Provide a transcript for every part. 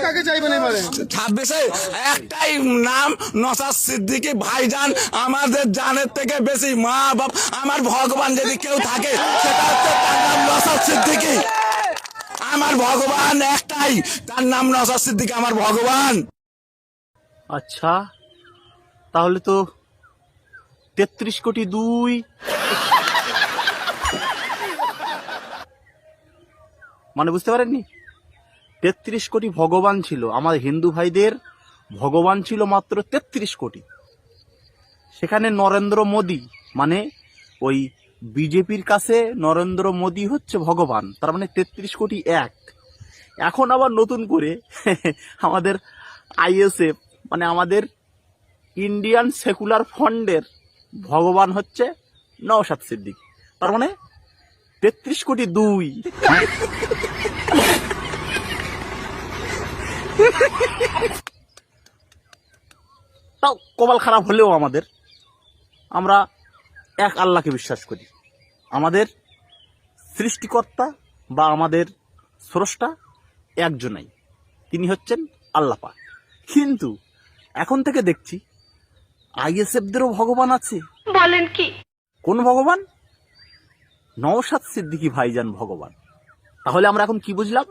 কাকে চাইবেন এবারে? 26-এ একটাই নাম, নওশাদ সিদ্দিকী ভাইজান। আমাদের জানের থেকে বেশি মা বাপ, আমার ভগবান যদি কেউ থাকে সেটা হচ্ছে তার নাম নওশাদ সিদ্দিকী। আমার ভগবান একটাই, তার নাম নওশাদ সিদ্দিকী, আমার ভগবান। আচ্ছা, তাহলে তো 33 কোটি 2। মানে বুঝতে পারেননি, 33 কোটি ভগবান ছিল। আমার হিন্দু ভাইদের ভগবান ছিল মাত্র 33 কোটি। সেখানে নরেন্দ্র মোদী, মানে ওই বিজেপির কাছে নরেন্দ্র মোদী হচ্ছে ভগবান, তার মানে 33 কোটি এক। এখন আবার নতুন করে আমাদের আইএসএফ, মানে আমাদের ইন্ডিয়ান সেকুলার ফ্রন্টের ভগবান হচ্ছে নওশাদ সিদ্দিকী, তার মানে 33 কোটি 2। তাও কপাল খারাপ হলেও আমরা এক আল্লাহকে বিশ্বাস করি। আমাদের সৃষ্টিকর্তা বা আমাদের স্রষ্টা একজনাই, তিনি হচ্ছেন আল্লাহ পাক। কিন্তু এখন থেকে দেখছি আইএসএফদেরও ভগবান আছে। বলেন কি? কোন ভগবান? নওশাদ সিদ্দিকী ভাইজান ভগবান। তাহলে আমরা এখন কি বুঝলাম?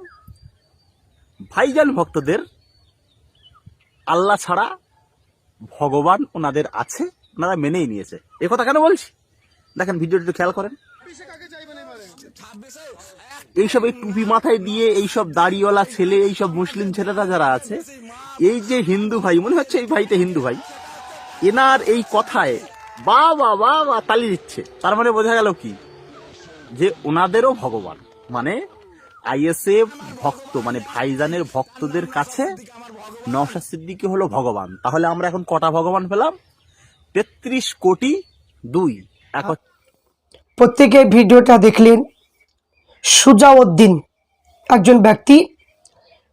ভাইজান ভক্তদের আল্লাহ ছাড়া ভগবান ওনাদের আছে, ওনারা মেনেই নিয়েছে। এ কথা কেন বলছি দেখেন, ভিডিওটি একটু খেয়াল করেন। কাকে চাইবেন এবারে? এইসব এই টুপি মাথায় দিয়ে এইসব দাড়িওয়ালা ছেলে, এইসব মুসলিম ছেলেরা যারা আছে, এই যে হিন্দু ভাই, মনে হচ্ছে এই ভাইটা হিন্দু ভাই, এনার এই কথায় বাবা বাবা তালি দিচ্ছে। তার মানে বোঝা গেল কি, যে ওনাদেরও ভগবান, মানে আইএসএফ ভক্ত, মানে ভাইজানের ভক্তদের কাছে নওশাদ সিদ্দিকী হলো ভগবান। তাহলে আমরা এখন কটা ভগবান পেলাম? 33 কোটি 2। এখন প্রত্যেকে ভিডিওটা দেখলেন। সুজাউদ্দিন একজন ব্যক্তি,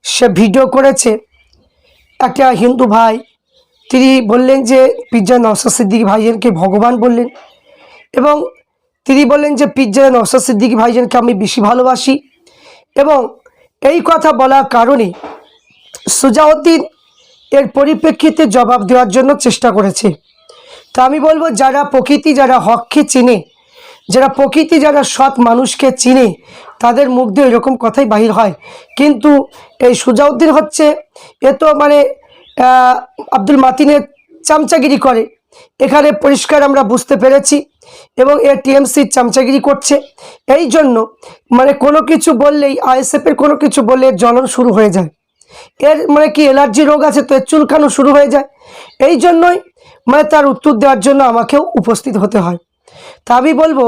সে ভিডিও করেছে। একটা হিন্দু ভাই তিনি বললেন যে পিজ্জা নওশাদ সিদ্দিকী ভাইজানকে ভগবান বললেন, এবং তিনি বললেন যে পিজ্জা নওশাদ সিদ্দিকী ভাইজানকে আমি বেশি ভালোবাসি। এবং এই কথা বলার কারণে সুজাউদ্দিন এর পরিপ্রেক্ষিতে জবাব দেওয়ার জন্য চেষ্টা করেছে। তা আমি বলবো, যারা প্রকৃতি, যারা হককে চিনে, যারা প্রকৃতি, যারা সৎ মানুষকে চিনে, তাদের মুখ দিয়ে এরকম কথাই বাহির হয়। কিন্তু এই সুজাউদ্দিন হচ্ছে, এ তো মানে আব্দুল মাতিনের চামচাগিরি করে, এখানে পরিষ্কার আমরা বুঝতে পেরেছি। এবং এ টিএমসির চামচাগিরি করছে। এই জন্য মানে কোনো কিছু বললেই, আইএসএফের কোনো কিছু বললে জ্বলন শুরু হয়ে যায়। এর মানে কি অ্যালার্জি রোগ আছে, তো এর চুলকানো শুরু হয়ে যায়। এই জন্যই মানে তার উত্তর দেওয়ার জন্য আমাকেও উপস্থিত হতে হয়। তা আমি বলবো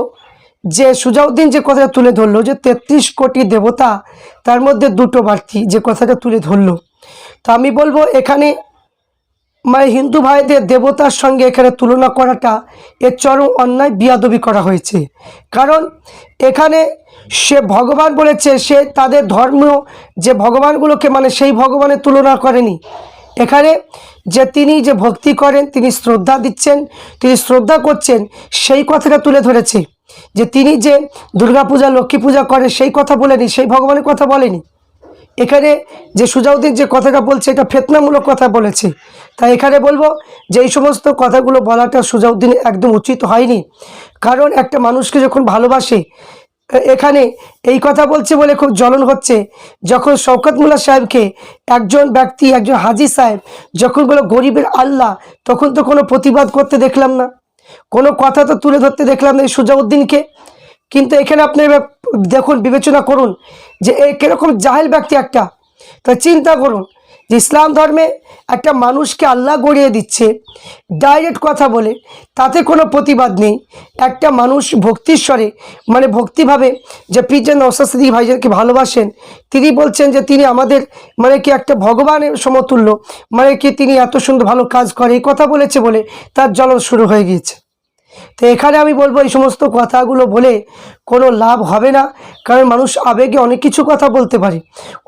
যে সুজাউদ্দিন যে কথাটা তুলে ধরলো, যে 33 কোটি দেবতা, তার মধ্যে দুটো প্রার্থী, যে কথাটা তুলে ধরলো, তা আমি বলবো এখানে মানে হিন্দু ভাইদের দেবতার সঙ্গে এখানে তুলনা করাটা এর চরম অন্যায়, বিয়াদবি করা হয়েছে। কারণ এখানে সে ভগবান বলেছে, সে তাদের ধর্মীয় যে ভগবানগুলোকে মানে সেই ভগবানের তুলনা করেনি। এখানে যে তিনি যে ভক্তি করেন, তিনি শ্রদ্ধা দিচ্ছেন, তিনি শ্রদ্ধা করছেন, সেই কথাটা তুলে ধরেছে। যে তিনি যে দুর্গাপূজা, লক্ষ্মী পূজা করে সেই কথা বলেনি, সেই ভগবানের কথা বলেনি। এখানে যে সুজাউদ্দিন যে কথাটা বলছে, এটা ফেতনামূলক কথা বলেছে। তাই এখানে বলবো যে এই সমস্ত কথাগুলো বলাটা সুজাউদ্দিনের একদম উচিত হয়নি। কারণ একটা মানুষকে যখন ভালোবাসে, এখানে এই কথা বলছে বলে খুব জ্বলন হচ্ছে। যখন শওকত মোল্লা সাহেবকে একজন ব্যক্তি, একজন হাজি সাহেব যখন বলে গরিবের আল্লাহ, তখন তো কোনো প্রতিবাদ করতে দেখলাম না, কোনো কথা তো তুলে ধরতে দেখলাম না এই সুজাউদ্দিনকে। কিন্তু এখানে আপনি দেখুন, বিবেচনা করুন যে এই কীরকম জাহেল ব্যক্তি একটা। তা চিন্তা করুন যে ইসলাম ধর্মে একটা মানুষকে আল্লাহ গড়িয়ে দিচ্ছে ডাইরেক্ট কথা বলে, তাতে কোনো প্রতিবাদ নেই। একটা মানুষ ভক্তিস্বরে মানে ভক্তিভাবে যে পিজ্জা নওশাদ সিদ্দিকী ভাইজানকে ভালোবাসেন, তিনি বলছেন যে তিনি আমাদের মানে কি একটা ভগবানের সমতুল্য, মানে কি তিনি এত সুন্দর ভালো কাজ করে, এই কথা বলেছে বলে তার জ্বলন শুরু হয়ে গিয়েছে। তো এখানে আমি বলবো এই সমস্ত কথাগুলো বলে কোনো লাভ হবে না। কারণ মানুষ আবেগে অনেক কিছু কথা বলতে পারে,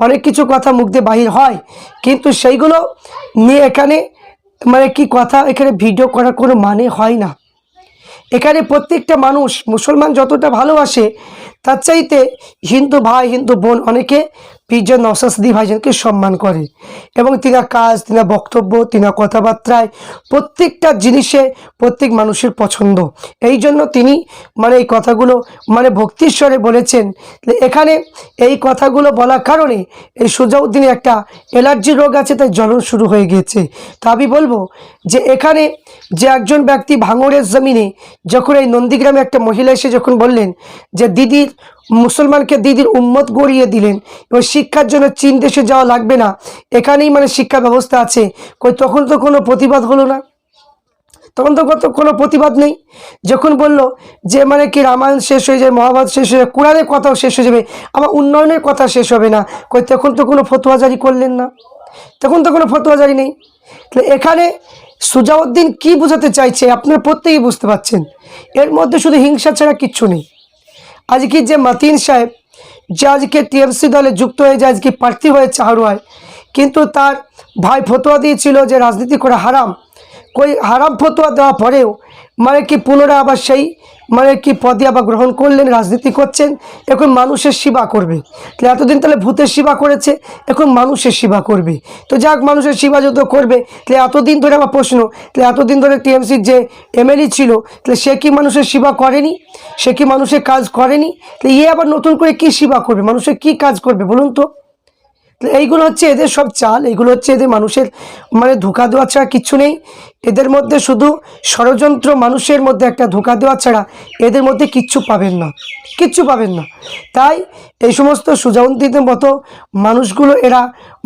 অনেক কিছু কথা মুখ দিয়ে বাহির হয়, কিন্তু সেইগুলো নিয়ে এখানে মানে কি কথা, এখানে ভিডিও করার কোনো মানে হয় না। এখানে প্রত্যেকটা মানুষ মুসলমান যতটা ভালোবাসে, তার চাইতে হিন্দু ভাই, হিন্দু বোন অনেকে পীরজাদা নওশাদ সিদ্দিকী ভাইজানকে সম্মান করে এবং তিনার কাজ, তিনার বক্তব্য, তিনার কথাবার্তায় প্রত্যেকটা জিনিসে প্রত্যেক মানুষের পছন্দ। এই জন্য তিনি মানে এই কথাগুলো মানে ভক্তির স্বরে বলেছেন। এখানে এই কথাগুলো বলার কারণে এই সুজাউদ্দিনের একটা অ্যালার্জি রোগ আছে, তাই জ্বলন শুরু হয়ে গিয়েছে। তা আমি বলবো যে এখানে যে একজন ব্যক্তি ভাঙড়ের জমিনে যখন এই নন্দীগ্রামে একটা মহিলা এসে যখন বললেন যে দিদির মুসলমানকে দিদির উম্মত গড়িয়ে দিলেন এবং শিক্ষার জন্য চীন দেশে যাওয়া লাগবে না, এখানেই মানে শিক্ষা ব্যবস্থা আছে, তখন তো কোনো প্রতিবাদ হলো না, তখন তো কোনো প্রতিবাদ নেই। যখন বলল যে মানে কি রামায়ণ শেষ হয়ে যায়, মহাভারত শেষ হয়ে যায়, কোরআনের কথাও শেষ হয়ে যাবে, আমার উন্নয়নের কথা শেষ হবে না, তখন তো কোনো ফতোয়া জারি করলেন না, তখন তো কোনো ফতোয়া জারি নেই। তো এখানে সুজাউদ্দিন কি বোঝাতে চাইছে আপনারা প্রত্যেকেই বুঝতে পারছেন, এর মধ্যে শুধু হিংসা ছাড়া কিচ্ছু নেই। আজকে যে মাতিন সাহেব যে আজকে টিএমসি দলে যুক্ত হয়ে যে আজকে প্রার্থী হয়েছে হারোয়ায়, কিন্তু তার ভাই ফতোয়া দিয়েছিল যে রাজনীতি করা হারাম, হারাম ফতোয়া দেওয়া পরেও মানে কি পুনরায় আবার সেই মানে কি পদে আবার গ্রহণ করলেন, রাজনীতি করছেন, এখন মানুষের সেবা করবে। তাহলে এতদিন তাহলে ভূতের সেবা করেছে, এখন মানুষের সেবা করবে। তো যাক, মানুষের সেবা যত করবে, তাহলে এতদিন ধরে আমার প্রশ্ন, তাহলে এতদিন ধরে টিএমসির যে এমএলএ ছিল, তাহলে সে কি মানুষের সেবা করেনি, সে কি মানুষের কাজ করেনি? তাহলে আবার নতুন করে কি সেবা করবে, মানুষের কি কাজ করবে বলুন তো? এইগুলো হচ্ছে এদের সব চাল, এইগুলো হচ্ছে এদের মানুষের মানে ধোঁকা দেওয়া ছাড়া কিচ্ছু নেই। এদের মধ্যে শুধু ষড়যন্ত্র, মানুষের মধ্যে একটা ধোঁকা দেওয়া ছাড়া এদের মধ্যে কিচ্ছু পাবেন না, কিচ্ছু পাবেন না। তাই এই সমস্ত সুজাউদ্দিনের মতো মানুষগুলো এরা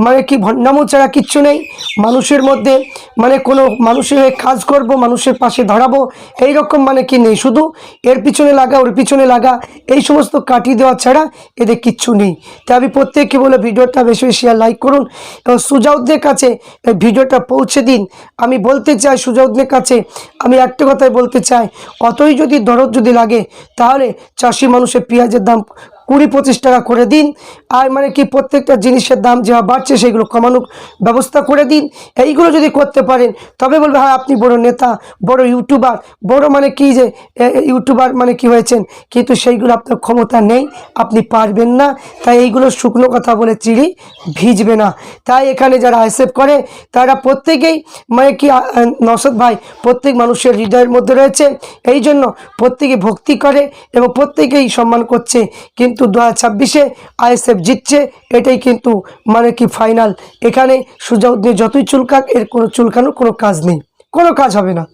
মানে কি ভণ্ডামো ছাড়া কিচ্ছু নেই। মানুষের মধ্যে মানে কোনো মানুষের হয়ে কাজ করব, মানুষের পাশে দাঁড়াবো, এইরকম মানে কি নেই, শুধু এর পিছনে লাগা ওর পিছনে লাগা, এই সমস্ত কাটিয়ে দেওয়া ছাড়া এদের কিচ্ছু নেই। তাই আমি প্রত্যেককে বলে ভিডিওটা বেশি বেশি শেয়ার লাইক করুন এবং সুজাউদ্দিনের কাছে এই ভিডিওটা পৌঁছে দিন। আমি বলতে চাই সুজাউদ্দিনের কাছে, আমি একটা কথাই বলতে চাই, অতই যদি দরদ যদি লাগে তাহলে চাষি মানুষের পেঁয়াজের দাম 20-25 টাকা করে দিন, আর মানে কি প্রত্যেকটা জিনিসের দাম যা বাড়ছে সেগুলো কমানোর ব্যবস্থা করে দিন। এইগুলো যদি করতে পারেন তবে বলবে হ্যাঁ আপনি বড় নেতা, বড় ইউটিউবার, বড় মানে কি যে ইউটিউবার মানে কি হয়েছেন, কিন্তু সেইগুলো আপনার ক্ষমতা নেই, আপনি পারবেন না। তাই এইগুলো শুকনো কথা বলে চিড়ি ভিজবে না। তাই এখানে যারা আইএসএফ করে তারা প্রত্যেকেই মানে কি নওশাদ ভাই প্রত্যেক মানুষের হৃদয়ের মধ্যে রয়েছে, এই জন্য প্রত্যেকে ভক্তি করে এবং প্রত্যেকেই সম্মান করছে। কিন্তু 2026-এ আইএসএফ জিতছে, এটাই কিন্তু মানে কি ফাইনাল। এখানে সুজাউদ্দিন যতই চুলকাক, এর কোনো চুলকানোর কোনো কাজ নেই, কোনো কাজ হবে না।